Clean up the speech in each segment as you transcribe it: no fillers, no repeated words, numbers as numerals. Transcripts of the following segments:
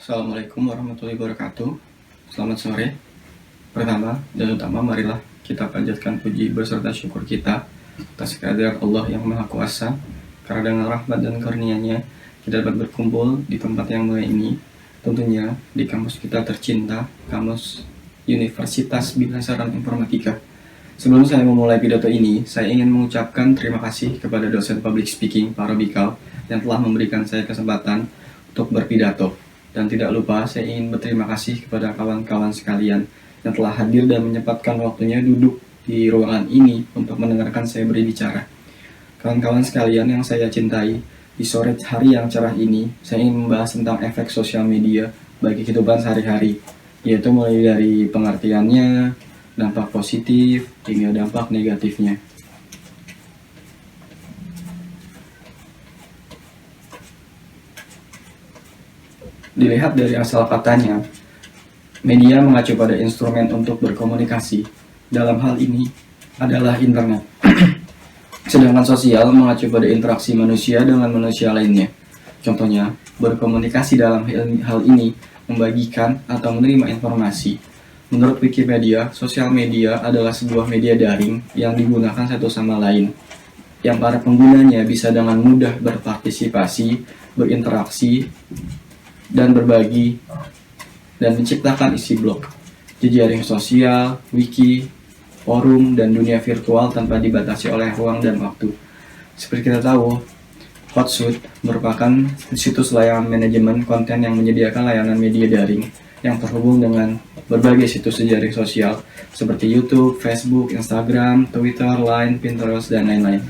Assalamualaikum warahmatullahi wabarakatuh. Selamat sore. Pertama dan utama, marilah kita panjatkan puji beserta syukur kita atas kehadiran Allah yang Maha Kuasa, karena dengan rahmat dan karunia-Nya kita dapat berkumpul di tempat yang mulia ini, tentunya di kampus kita tercinta, kampus Universitas Bina Saran Informatika. Sebelum saya memulai pidato ini, saya ingin mengucapkan terima kasih kepada dosen public speaking Pak Robikal yang telah memberikan saya kesempatan untuk berpidato. Dan tidak lupa, saya ingin berterima kasih kepada kawan-kawan sekalian yang telah hadir dan menyempatkan waktunya duduk di ruangan ini untuk mendengarkan saya berbicara. Kawan-kawan sekalian yang saya cintai, di sore hari yang cerah ini, saya ingin membahas tentang efek sosial media bagi kehidupan sehari-hari, yaitu mulai dari pengertiannya, dampak positif, hingga dampak negatifnya. Dilihat dari asal katanya, media mengacu pada instrumen untuk berkomunikasi. Dalam hal ini adalah internet. Sedangkan sosial mengacu pada interaksi manusia dengan manusia lainnya. Contohnya, berkomunikasi dalam hal ini membagikan atau menerima informasi. Menurut Wikipedia, sosial media adalah sebuah media daring yang digunakan satu sama lain, yang para penggunanya bisa dengan mudah berpartisipasi, berinteraksi, dan berbagi, dan menciptakan isi blog, jejaring sosial, wiki, forum, dan dunia virtual tanpa dibatasi oleh ruang dan waktu. Seperti kita tahu, Hootsuite merupakan situs layanan manajemen konten yang menyediakan layanan media daring yang terhubung dengan berbagai situs jejaring sosial seperti YouTube, Facebook, Instagram, Twitter, Line, Pinterest, dan lain-lain.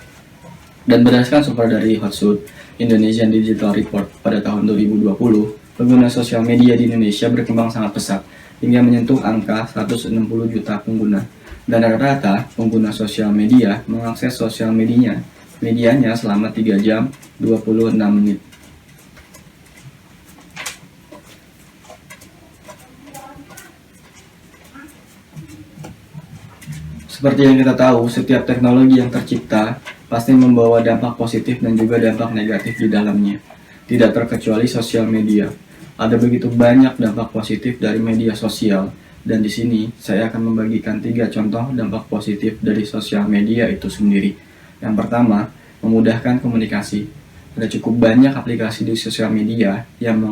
Dan berdasarkan sumber dari Hootsuite, Indonesian Digital Report pada tahun 2020, pengguna sosial media di Indonesia berkembang sangat pesat hingga menyentuh angka 160 juta pengguna. Dan rata-rata pengguna sosial media mengakses sosial medianya selama 3 jam 26 menit. Seperti yang kita tahu, setiap teknologi yang tercipta pasti membawa dampak positif dan juga dampak negatif di dalamnya. Tidak terkecuali sosial media. Ada begitu banyak dampak positif dari media sosial, dan di sini saya akan membagikan 3 contoh dampak positif dari sosial media itu sendiri. Yang pertama, memudahkan komunikasi. Ada cukup banyak aplikasi di sosial media yang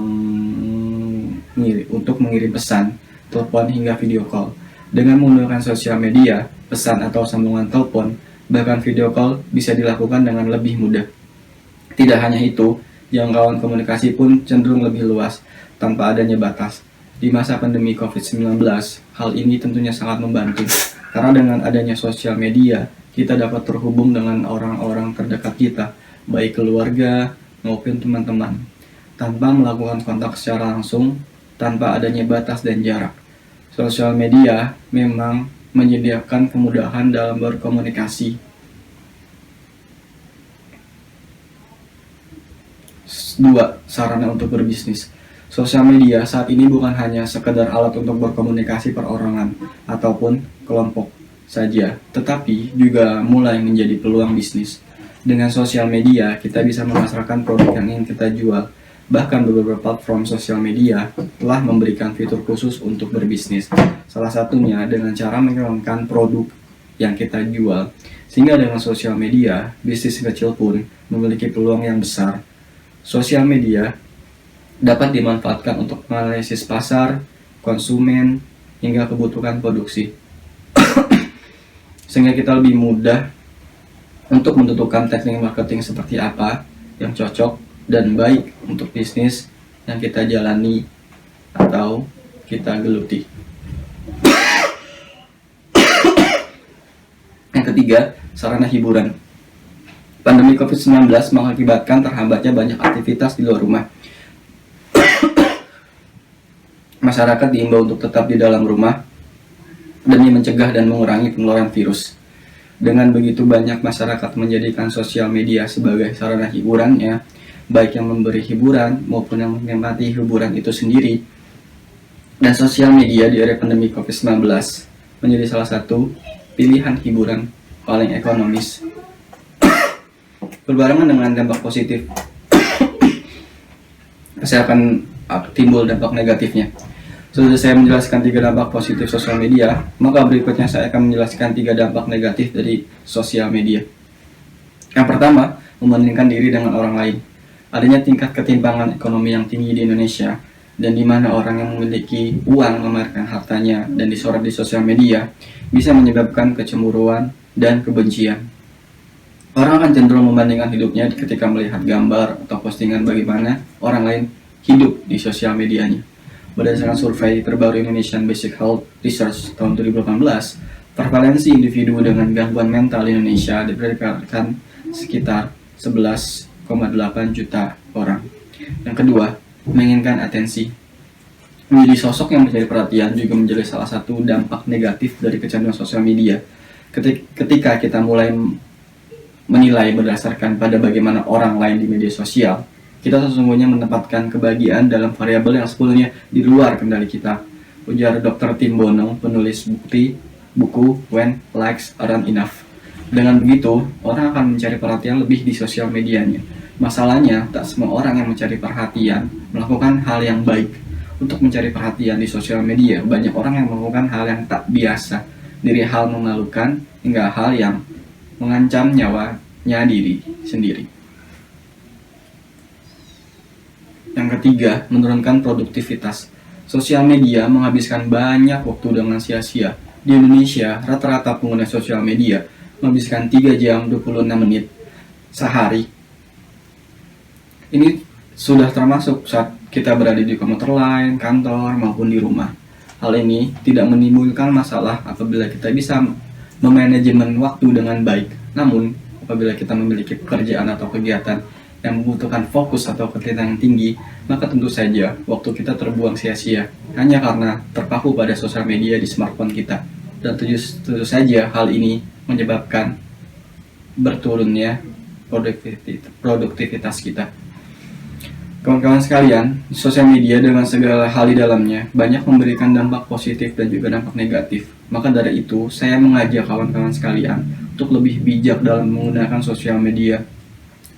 untuk mengirim pesan, telepon, hingga video call. Dengan menggunakan sosial media, pesan atau sambungan telepon, bahkan video call bisa dilakukan dengan lebih mudah. Tidak hanya itu, jangkauan komunikasi pun cenderung lebih luas, tanpa adanya batas. Di masa pandemi COVID-19, hal ini tentunya sangat membantu, karena dengan adanya sosial media, kita dapat terhubung dengan orang-orang terdekat kita, baik keluarga maupun teman-teman, tanpa melakukan kontak secara langsung, tanpa adanya batas dan jarak. Sosial media memang menyediakan kemudahan dalam berkomunikasi. 2. Sarana untuk berbisnis. Sosial media saat ini bukan hanya sekedar alat untuk berkomunikasi perorangan ataupun kelompok saja, tetapi juga mulai menjadi peluang bisnis. Dengan sosial media, kita bisa memasarkan produk yang ingin kita jual. Bahkan beberapa platform sosial media telah memberikan fitur khusus untuk berbisnis. Salah satunya dengan cara mengiklankan produk yang kita jual. Sehingga dengan sosial media, bisnis kecil pun memiliki peluang yang besar. Sosial media dapat dimanfaatkan untuk menganalisis pasar, konsumen, hingga kebutuhan produksi. Sehingga kita lebih mudah untuk menentukan teknik marketing seperti apa yang cocok dan baik untuk bisnis yang kita jalani atau kita geluti. Yang ketiga, sarana hiburan. Pandemi COVID-19 mengakibatkan terhambatnya banyak aktivitas di luar rumah. Masyarakat diimbau untuk tetap di dalam rumah demi mencegah dan mengurangi penularan virus. Dengan begitu banyak masyarakat menjadikan sosial media sebagai sarana hiburannya, baik yang memberi hiburan maupun yang menikmati hiburan itu sendiri. Dan sosial media di era pandemi COVID-19 menjadi salah satu pilihan hiburan paling ekonomis. Berbarengan dengan dampak positif kesehatan timbul dampak negatifnya. Sudah saya menjelaskan 3 dampak positif sosial media, maka berikutnya saya akan menjelaskan 3 dampak negatif dari sosial media. Yang pertama, membandingkan diri dengan orang lain. Adanya tingkat ketimpangan ekonomi yang tinggi di Indonesia, dan di mana orang yang memiliki uang memamerkan hartanya dan disorot di sosial media, bisa menyebabkan kecemburuan dan kebencian. Orang akan cenderung membandingkan hidupnya ketika melihat gambar atau postingan bagaimana orang lain hidup di sosial medianya. Berdasarkan survei terbaru Indonesian Basic Health Research tahun 2018, prevalensi individu dengan gangguan mental di Indonesia diperkirakan sekitar 11,8 juta orang. Yang kedua, menginginkan atensi. Menjadi sosok yang mencari perhatian juga menjadi salah satu dampak negatif dari kecanduan sosial media. Ketika kita mulai menilai berdasarkan pada bagaimana orang lain di media sosial, kita sesungguhnya menempatkan kebahagiaan dalam variabel yang sebetulnya di luar kendali kita. Ujar Dr. Tim Bono, penulis buku When Likes Aren't Enough. Dengan begitu, orang akan mencari perhatian lebih di sosial medianya. Masalahnya, tak semua orang yang mencari perhatian melakukan hal yang baik. Untuk mencari perhatian di sosial media, banyak orang yang melakukan hal yang tak biasa, dari hal memalukan hingga hal yang mengancam nyawanya diri sendiri. Yang ketiga, menurunkan produktivitas. Sosial media menghabiskan banyak waktu dengan sia-sia. Di Indonesia, rata-rata pengguna sosial media menghabiskan 3 jam 26 menit sehari. Ini sudah termasuk saat kita berada di komuter lain, kantor, maupun di rumah. Hal ini tidak menimbulkan masalah apabila kita bisa memanajemen waktu dengan baik. Namun, apabila kita memiliki pekerjaan atau kegiatan yang membutuhkan fokus atau ketelitian yang tinggi, maka tentu saja waktu kita terbuang sia-sia hanya karena terpaku pada sosial media di smartphone kita. Dan tentu saja hal ini menyebabkan berturunnya produktivitas kita. Kawan-kawan sekalian, sosial media dengan segala hal di dalamnya banyak memberikan dampak positif dan juga dampak negatif. Maka dari itu, saya mengajak kawan-kawan sekalian untuk lebih bijak dalam menggunakan sosial media.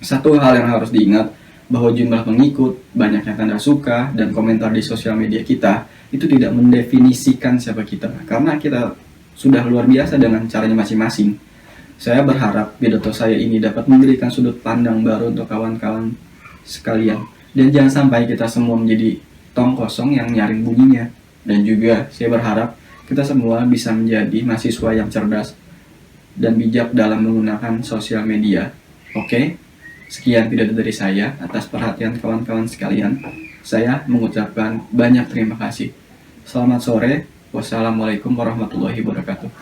Satu hal yang harus diingat, bahwa jumlah pengikut, banyaknya tanda suka, dan komentar di sosial media kita itu tidak mendefinisikan siapa kita, karena kita sudah luar biasa dengan caranya masing-masing. Saya berharap pidato saya ini dapat memberikan sudut pandang baru untuk kawan-kawan sekalian, dan jangan sampai kita semua menjadi tong kosong yang nyaring bunyinya. Dan juga saya berharap kita semua bisa menjadi mahasiswa yang cerdas dan bijak dalam menggunakan sosial media. Oke? Sekian pidato dari saya. Atas perhatian kawan-kawan sekalian, saya mengucapkan banyak terima kasih. Selamat sore. Wassalamualaikum warahmatullahi wabarakatuh.